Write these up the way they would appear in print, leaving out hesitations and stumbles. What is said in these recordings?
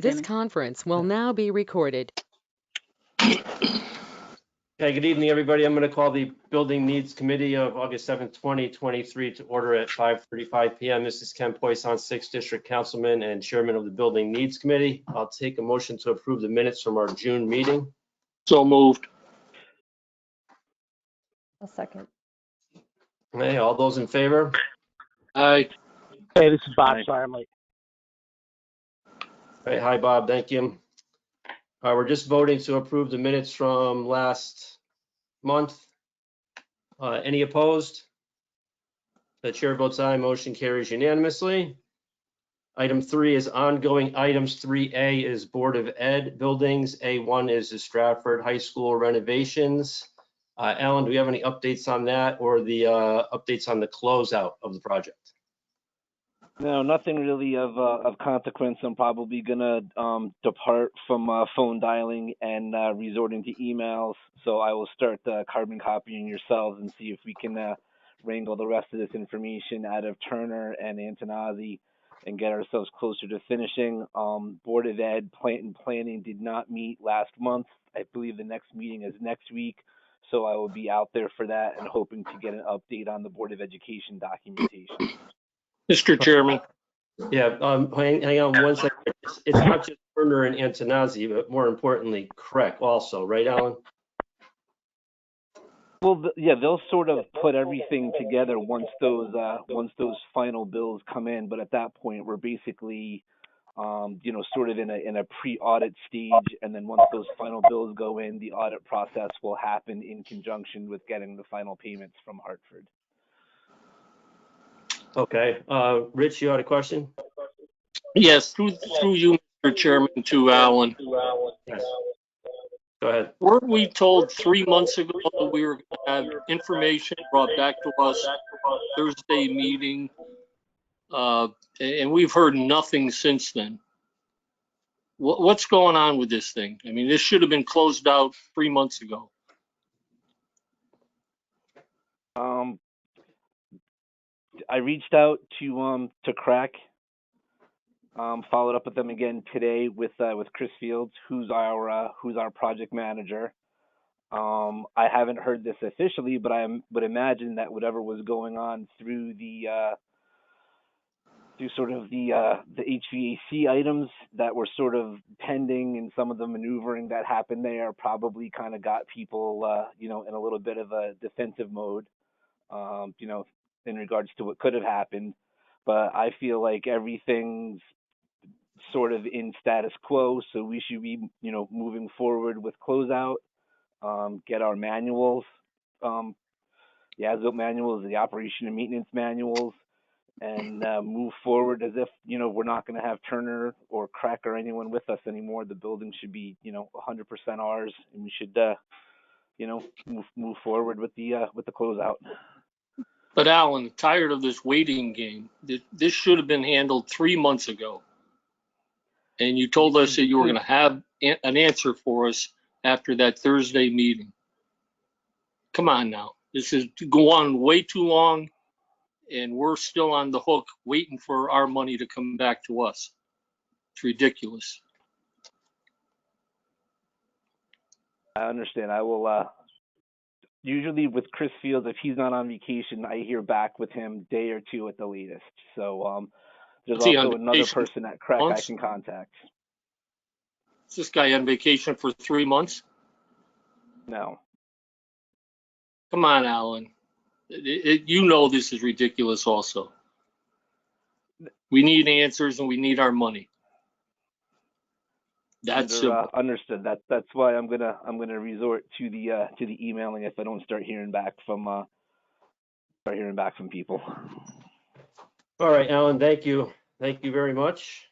This conference will now be recorded. Okay, good evening, everybody. I'm going to call the Building Needs Committee of August 7th, 2023 to order at 5:35 p.m. This is Ken Poisson, 6th District Councilman and Chairman of the Building Needs Committee. I'll take a motion to approve the minutes from our June meeting. So moved. A second. Hey, all those in favor? Aye. Hey, this is Bob. Sorry, I'm late. Hey, hi, Bob. Thank you. We're just voting to approve the minutes from last month. Any opposed? The chair votes aye. Motion carries unanimously. Item 3 is ongoing items. 3A is Board of Ed buildings. A1 is the Stratford High School renovations. Alan, do we have any updates on that or the updates on the closeout of the project? No, nothing really of consequence. I'm probably gonna depart from phone dialing and resorting to emails. So I will start carbon copying yourselves and see if we can wrangle the rest of this information out of Turner and Antonazzi and get ourselves closer to finishing. Board of Ed planning did not meet last month. I believe the next meeting is next week. So I will be out there for that and hoping to get an update on the Board of Education documentation. Mr. Chairman, Yeah, hang on one second. It's not just Turner and Antonazzi, but more importantly, Craig also, right, Alan? Well, yeah, they'll sort of put everything together once those final bills come in. But at that point, we're basically, sort of in a pre-audit stage. And then once those final bills go in, the audit process will happen in conjunction with getting the final payments from Hartford. Okay. Rich, you had a question? yes, through you, Mr. Chairman, to Alan. Yes. Go ahead. Weren't we told 3 months ago that we were going to have information brought back to us Thursday meeting? And we've heard nothing since then. What's going on with this thing? I mean, this should have been closed out 3 months ago. I reached out to Crack, followed up with them again today with Chris Fields, who's our project manager. I haven't heard this officially, but I would imagine that whatever was going on through sort of the HVAC items that were sort of pending and some of the maneuvering that happened there probably kind of got people, in a little bit of a defensive mode, in regards to what could have happened. But I feel like everything's sort of in status quo, so we should be, moving forward with closeout, get our manuals, the as-built manuals, the operation and maintenance manuals, and move forward as if, we're not going to have Turner or Crack or anyone with us anymore. The building should be, 100% ours, and we should, move forward with the closeout. But Alan, tired of this waiting game. This should have been handled 3 months ago. And you told us that you were going to have an answer for us after that Thursday meeting. Come on now. This is going on way too long, and we're still on the hook waiting for our money to come back to us. It's ridiculous. I understand. I will, usually with Chris Fields, if he's not on vacation, I hear back with him day or two at the latest. So there's also another person at Crack I can contact. Is this guy on vacation for 3 months? No. Come on, Alan. This is ridiculous also. We need answers and we need our money. That's understood. That's why I'm gonna resort to the emailing if I don't start hearing back from people. All right, Alan, thank you. Thank you very much.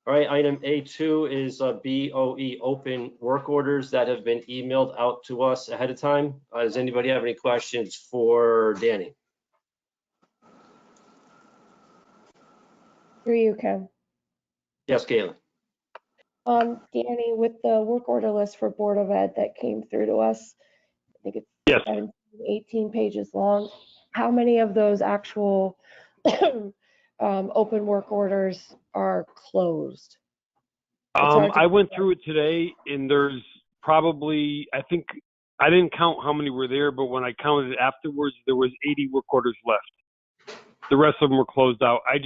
All right, item A2 is BOE open work orders that have been emailed out to us ahead of time. Does anybody have any questions for Danny? Through you, Ken. Yes, Caitlin. Danny, with the work order list for Board of Ed that came through to us, I think it's 17, 18 pages long. How many of those actual open work orders are closed? hard to- I went through it today, and there's probably, I think, I didn't count how many were there, but when I counted it afterwards, there was 80 work orders left. The rest of them were closed out. I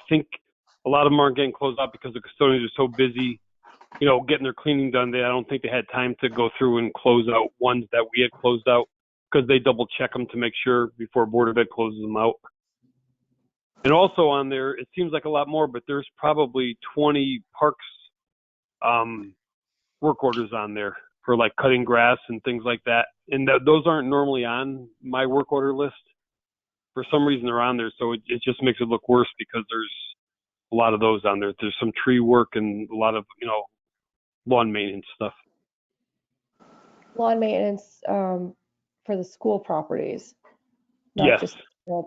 think a lot of them aren't getting closed out because the custodians are so busy, getting their cleaning done. I don't think they had time to go through and close out ones that we had closed out because they double check them to make sure before Board of Ed closes them out. And also on there, it seems like a lot more, but there's probably 20 parks work orders on there for like cutting grass and things like that. And those aren't normally on my work order list. For some reason they're on there, so it just makes it look worse because there's a lot of those on there. There's some tree work and a lot of, lawn maintenance stuff. Lawn maintenance for the school properties, not Yes. just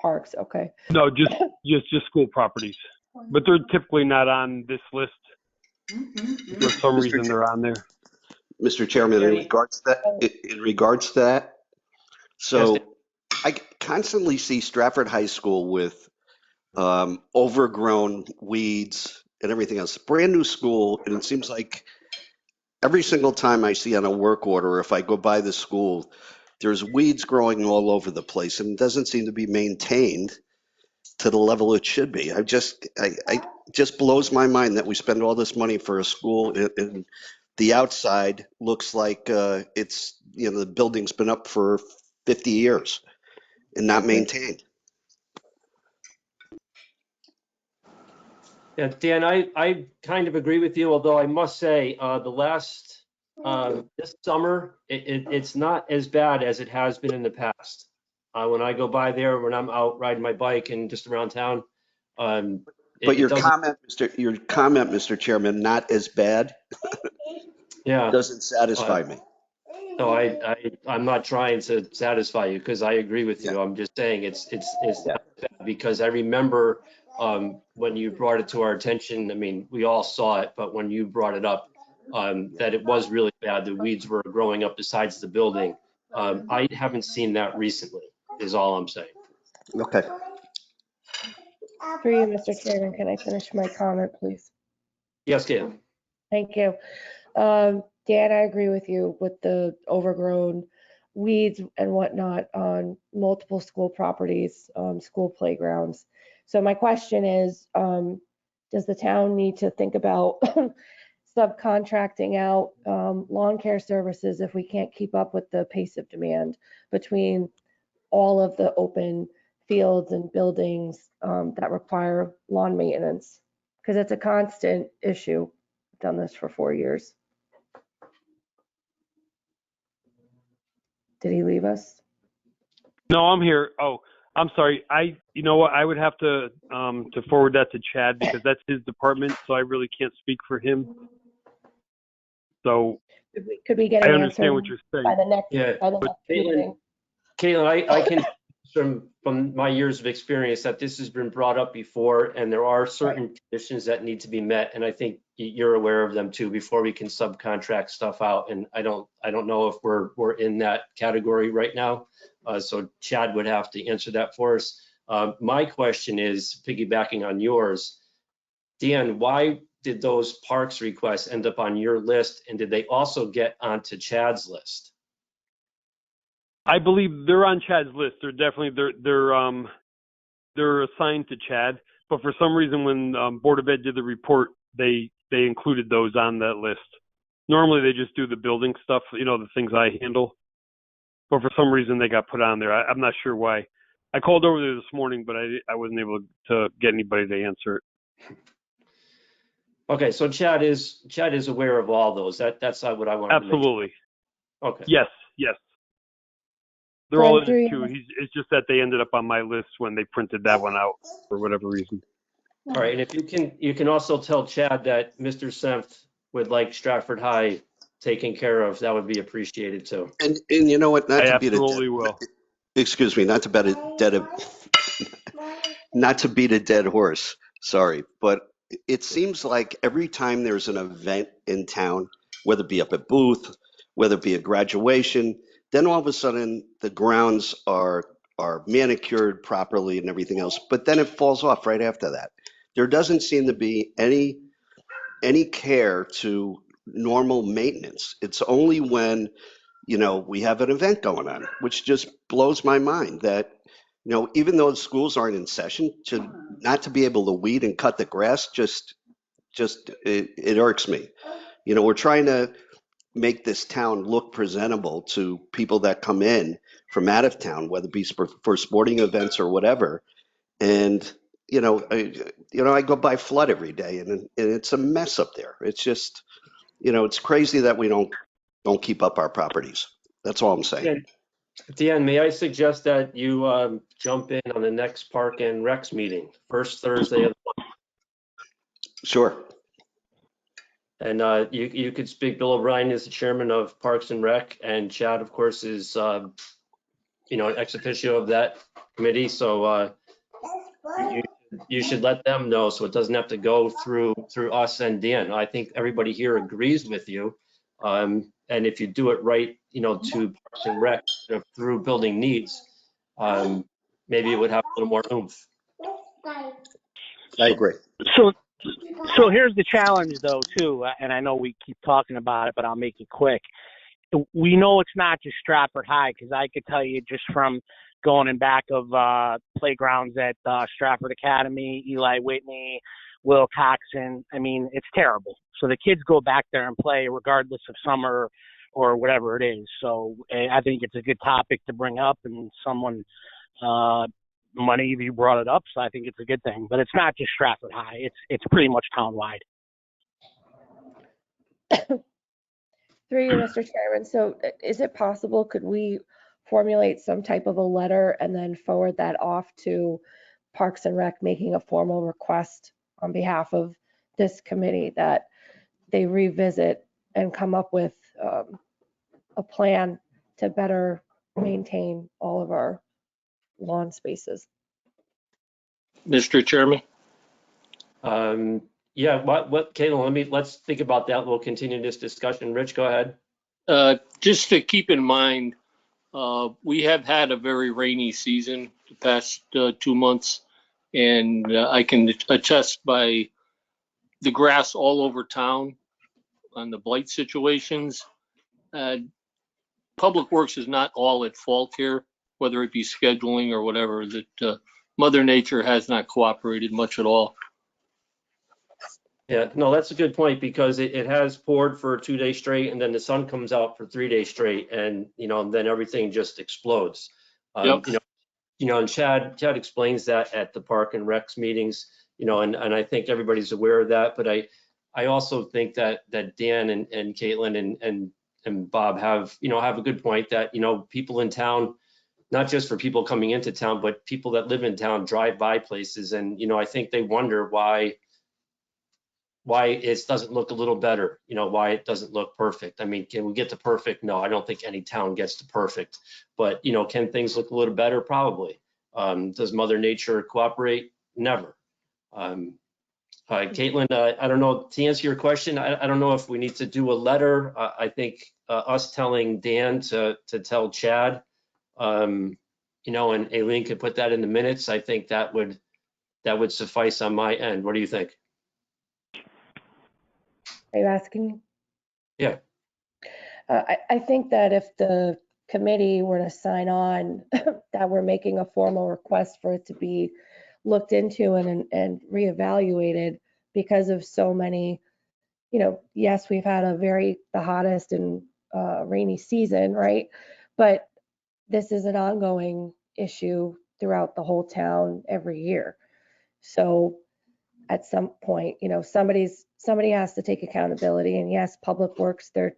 parks. Okay. No, just school properties. But they're typically not on this list. For some reason they're on there. Mr. Chairman, in regards to that, so Yes, I constantly see Stratford High School with overgrown weeds and everything else. Brand new school, and it seems like every single time I see on a work order, if I go by the school, there's weeds growing all over the place, and it doesn't seem to be maintained to the level it should be. I just blows my mind that we spend all this money for a school, and the outside looks like it's the building's been up for 50 years and not maintained. Yeah, Dan, I kind of agree with you, although I must say this summer, it's not as bad as it has been in the past. When I go by there, when I'm out riding my bike and just around town. But your comment, Mr. Chairman, not as bad, yeah, doesn't satisfy me. No, I'm not trying to satisfy you because I agree with you. I'm just saying it's not bad because I remember when you brought it to our attention. I mean, we all saw it, but when you brought it up, that it was really bad. The weeds were growing up besides the building. I haven't seen that recently, is all I'm saying. Okay. Through you, Mr. Chairman, can I finish my comment, please? Yes, Dan. Thank you. Dan, I agree with you with the overgrown weeds and whatnot on multiple school properties, school playgrounds. So my question is, does the town need to think about subcontracting out lawn care services if we can't keep up with the pace of demand between all of the open fields and buildings that require lawn maintenance? Because it's a constant issue. I've done this for 4 years. Did he leave us? No, I'm here. Oh, I'm sorry. You know what? I would have to forward that to Chad because that's his department, so I really can't speak for him. So Could we get I an understand answer what you're saying. by the next, Yeah, by the but next meeting? Caitlin, I can, from my years of experience, that this has been brought up before, and there are certain conditions that need to be met, and I think you're aware of them too, before we can subcontract stuff out. And I don't know if we're in that category right now. So Chad would have to answer that for us. My question is, piggybacking on yours, Dan, why did those parks requests end up on your list, and did they also get onto Chad's list? I believe they're on Chad's list. They're definitely they're assigned to Chad, but for some reason when Board of Ed did the report, they included those on that list. Normally they just do the building stuff, the things I handle, but for some reason they got put on there. I'm not sure why. I called over there this morning, but I wasn't able to get anybody to answer it. Okay, so Chad is aware of all those. That's not what I wanted to make. Absolutely. Okay. Yes. They're all in Through it too. you. It's just that they ended up on my list when they printed that one out for whatever reason. All right, and if you can also tell Chad that Mr. Senft would like Stratford High taken care of, that would be appreciated too. And you know what? I absolutely will. Excuse me, not to beat a dead horse. Sorry, but it seems like every time there's an event in town, whether it be up at Booth, whether it be a graduation, then all of a sudden the grounds are manicured properly and everything else, but then it falls off right after that. There doesn't seem to be any any care to normal maintenance. It's only when, we have an event going on, which just blows my mind that, even though the schools aren't in session, not to be able to weed and cut the grass, it irks me. We're trying to make this town look presentable to people that come in from out of town, whether it be for sporting events or whatever. And I go by Flood every day, and it's a mess up there. It's just, it's crazy that we don't keep up our properties. That's all I'm saying. Dan, may I suggest that you jump in on the next Park and Recs meeting, first Thursday of the month? Sure. And you could speak. Bill O'Brien is the chairman of Parks and Rec, and Chad, of course, is ex officio of that committee. So you should let them know, so it doesn't have to go through us and Dan. I think everybody here agrees with you. And if you do it right, to Parks and Rec through building needs, maybe it would have a little more oomph. I agree. So here's the challenge, though, too, and I know we keep talking about it, but I'll make it quick. We know it's not just Stratford High, because I could tell you just from going in back of playgrounds at Stratford Academy, Eli Whitney, Will Coxon. I mean, it's terrible. So the kids go back there and play regardless of summer or whatever it is. So I think it's a good topic to bring up, and someone, Money, you brought it up, so I think it's a good thing. But it's not just Stratford High. It's pretty much town-wide. Through you, Mr. Chairman. So is it possible, could we formulate some type of a letter and then forward that off to Parks and Rec, making a formal request on behalf of this committee that they revisit and come up with a plan to better maintain all of our lawn spaces? Mr. Chairman? Yeah, Caitlin, let's think about that. We'll continue this discussion. Rich, go ahead. Just to keep in mind, we have had a very rainy season the past 2 months, and I can attest by the grass all over town on the blight situations. Public Works is not all at fault here, whether it be scheduling or whatever, that Mother Nature has not cooperated much at all. Yeah, no, that's a good point, because it has poured for 2 days straight, and then the sun comes out for 3 days straight, and then everything just explodes. Yep. And Chad explains that at the Park and Recs meetings, and I think everybody's aware of that. But I also think that Dan and Caitlin and Bob have a good point, that people in town, not just for people coming into town, but people that live in town drive by places, and I think they wonder why it doesn't look a little better, why it doesn't look perfect. I mean, can we get to perfect? No, I don't think any town gets to perfect, but can things look a little better? Probably. Does Mother Nature cooperate? Never. Caitlin, I don't know, to answer your question, I don't know if we need to do a letter. I think us telling Dan to tell Chad, and Aileen could put that in the minutes. I think that would suffice on my end. What do you think? Are you asking? Yeah. I think that if the committee were to sign on, that we're making a formal request for it to be looked into and reevaluated, because of so many, yes, we've had the hottest and rainy season, right? But this is an ongoing issue throughout the whole town every year. So at some point, somebody has to take accountability. And yes, Public Works, they're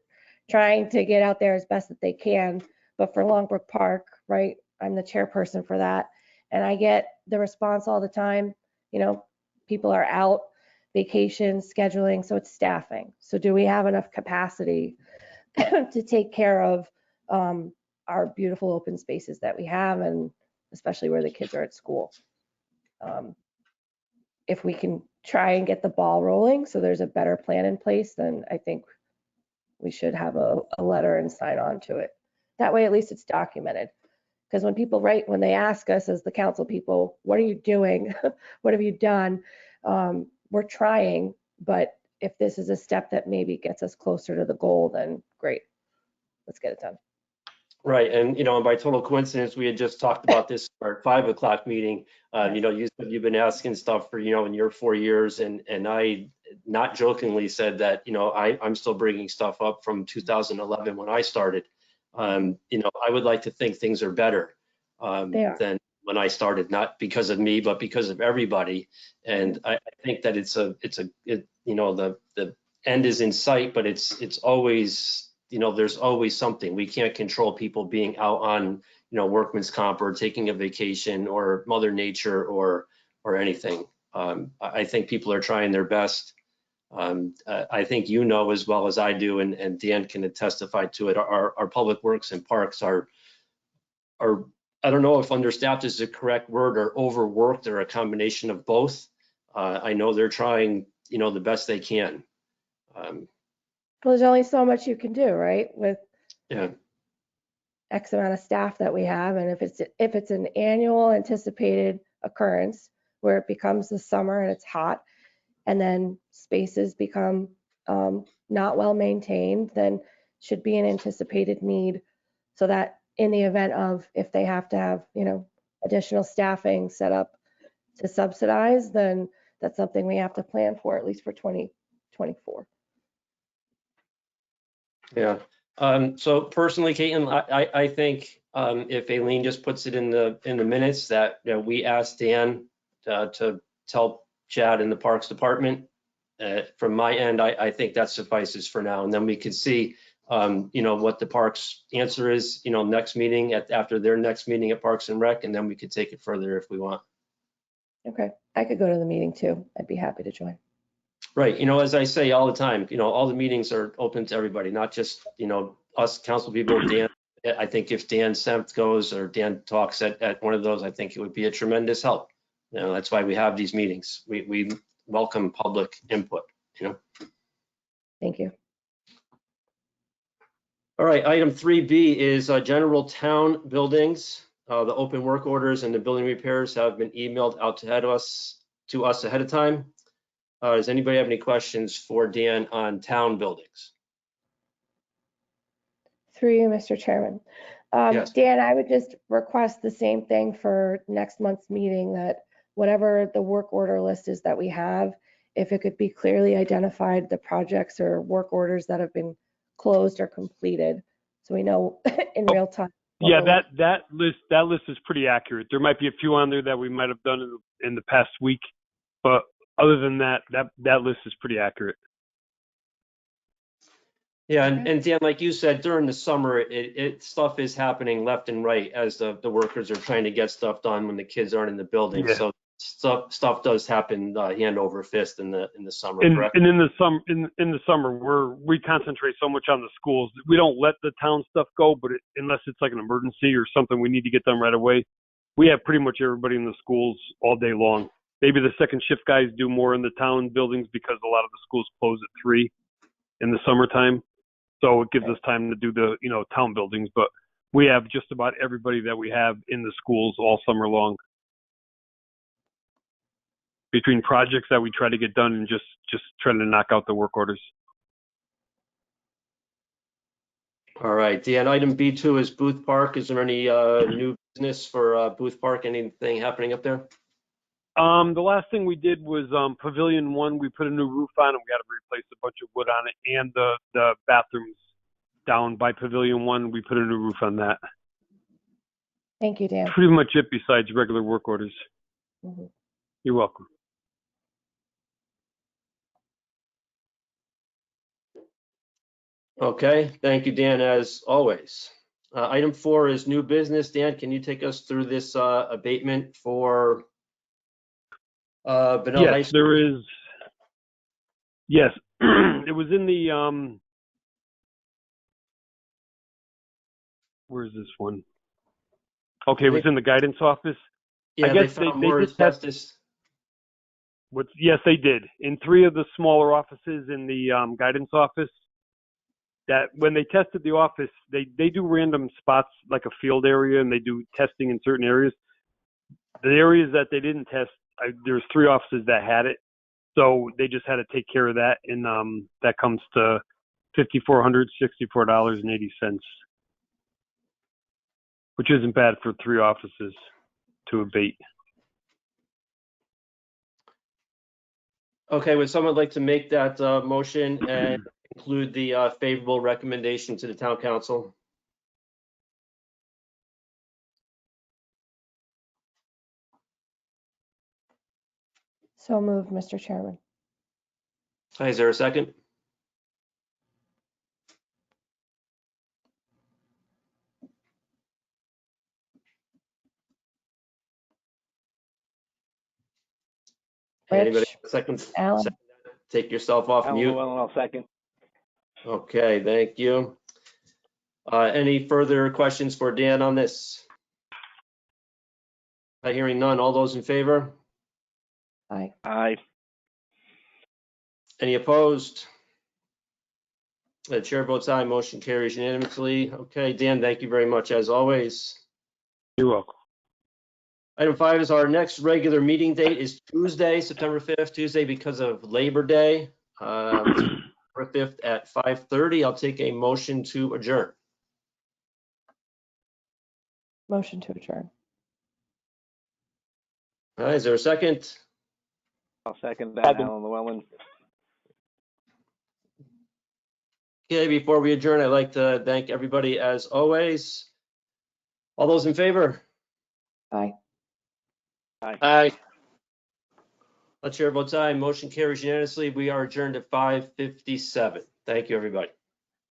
trying to get out there as best that they can. But for Longbrook Park, right, I'm the chairperson for that. And I get the response all the time, people are out, vacation, scheduling, so it's staffing. So do we have enough capacity to take care of our beautiful open spaces that we have, and especially where the kids are at school? If we can try and get the ball rolling so there's a better plan in place, then I think we should have a letter and sign on to it. That way, at least it's documented. Because when they ask us as the council people, what are you doing? What have you done? We're trying, but if this is a step that maybe gets us closer to the goal, then great. Let's get it done. Right, and by total coincidence, we had just talked about this at our 5 o'clock meeting. You said you've been asking stuff for in your 4 years, and I not jokingly said that I'm still bringing stuff up from 2011 when I started. I would like to think things are better than when I started, not because of me, but because of everybody. And I think that the end is in sight, but it's always. There's always something. We can't control people being out on, workman's comp or taking a vacation or Mother Nature or anything. I think people are trying their best. I think as well as I do, and Dan can testify to it. Our public works and parks are I don't know if understaffed is the correct word, or overworked, or a combination of both. I know they're trying, the best they can. Well, there's only so much you can do, right? With Yeah. X amount of staff that we have. And if it's an annual anticipated occurrence where it becomes the summer and it's hot, and then spaces become not well maintained, then should be an anticipated need, so that in the event of, if they have to have, additional staffing set up to subsidize, then that's something we have to plan for, at least for 2024. Yeah. So personally, Caitlin, I think if Aileen just puts it in the minutes that we asked Dan to tell Chad in the Parks Department, from my end, I think that suffices for now, and then we can see what the Parks answer is, next meeting after their next meeting at Parks and Rec, and then we could take it further if we want. Okay, I could go to the meeting too. I'd be happy to join. Right. As I say all the time, all the meetings are open to everybody, not just, us council people. Dan, I think if Dan Senft goes or Dan talks at one of those, I think it would be a tremendous help. That's why we have these meetings. We welcome public input, Thank you. All right. Item 3B is general town buildings. The open work orders and the building repairs have been emailed out to us ahead of time. Does anybody have any questions for Dan on town buildings? Through you, Mr. Chairman. Yes. Dan, I would just request the same thing for next month's meeting, that whatever the work order list is that we have, if it could be clearly identified, the projects or work orders that have been closed or completed, so we know in real time. Yeah, that list is pretty accurate. There might be a few on there that we might have done in the past week, but other than that list is pretty accurate. Yeah, and Dan, like you said, during the summer, stuff is happening left and right as the workers are trying to get stuff done when the kids aren't in the building. Yeah. So stuff does happen hand over fist in the summer, correct? And in the summer, we concentrate so much on the schools. We don't let the town stuff go, but unless it's like an emergency or something we need to get done right away, we have pretty much everybody in the schools all day long. Maybe the second shift guys do more in the town buildings because a lot of the schools close at 3 in the summertime. So it gives us time to do the, town buildings, but we have just about everybody that we have in the schools all summer long. Between projects that we try to get done and just trying to knock out the work orders. All right, Dan, item B2 is Booth Park. Is there any new business for Booth Park? Anything happening up there? The last thing we did was Pavilion 1. We put a new roof on and we had to replace a bunch of wood on it, and the bathrooms down by Pavilion 1. We put a new roof on that. Thank you, Dan. Pretty much it besides regular work orders. Mm-hmm. You're welcome. Okay, thank you, Dan, as always. Item 4 is new business. Dan, can you take us through this abatement for Benel High Yes, School? there is. Yes, it was in the where's this one? Okay, it was in the guidance office. Yeah, I guess they found they more did test. asbestos. Yes, they did. In 3 of the smaller offices in the guidance office, that when they tested the office, they do random spots like a field area, and they do testing in certain areas. The areas that they didn't test, there's 3 offices that had it, So they just had to take care of that, and that comes to $5,464.80, which isn't bad for 3 offices to abate. Okay, would someone like to make that motion and include the favorable recommendation to the town council? So moved, Mr. Chairman. Hi, is there a second? Anybody Rich, have a second? Alan, Take yourself off Alan mute. Llewellyn, I'll second. Okay, thank you. Any further questions for Dan on this? Hearing none. All those in favor? aye. Aye. Any opposed? The chair votes aye. Motion carries unanimously. Okay, Dan, thank you very much as always. You're welcome. Item 5 is our next regular meeting date is Tuesday, September 5th, Tuesday because of Labor Day. September 5th at 5:30. I'll take a motion to adjourn. Motion to adjourn. All right, is there a second? I'll second that, Second. Alan Llewellyn. Okay, before we adjourn, I'd like to thank everybody as always. All those in favor? Aye. Aye. The chair votes aye. Motion carries unanimously. We are adjourned at 5:57. Thank you, everybody.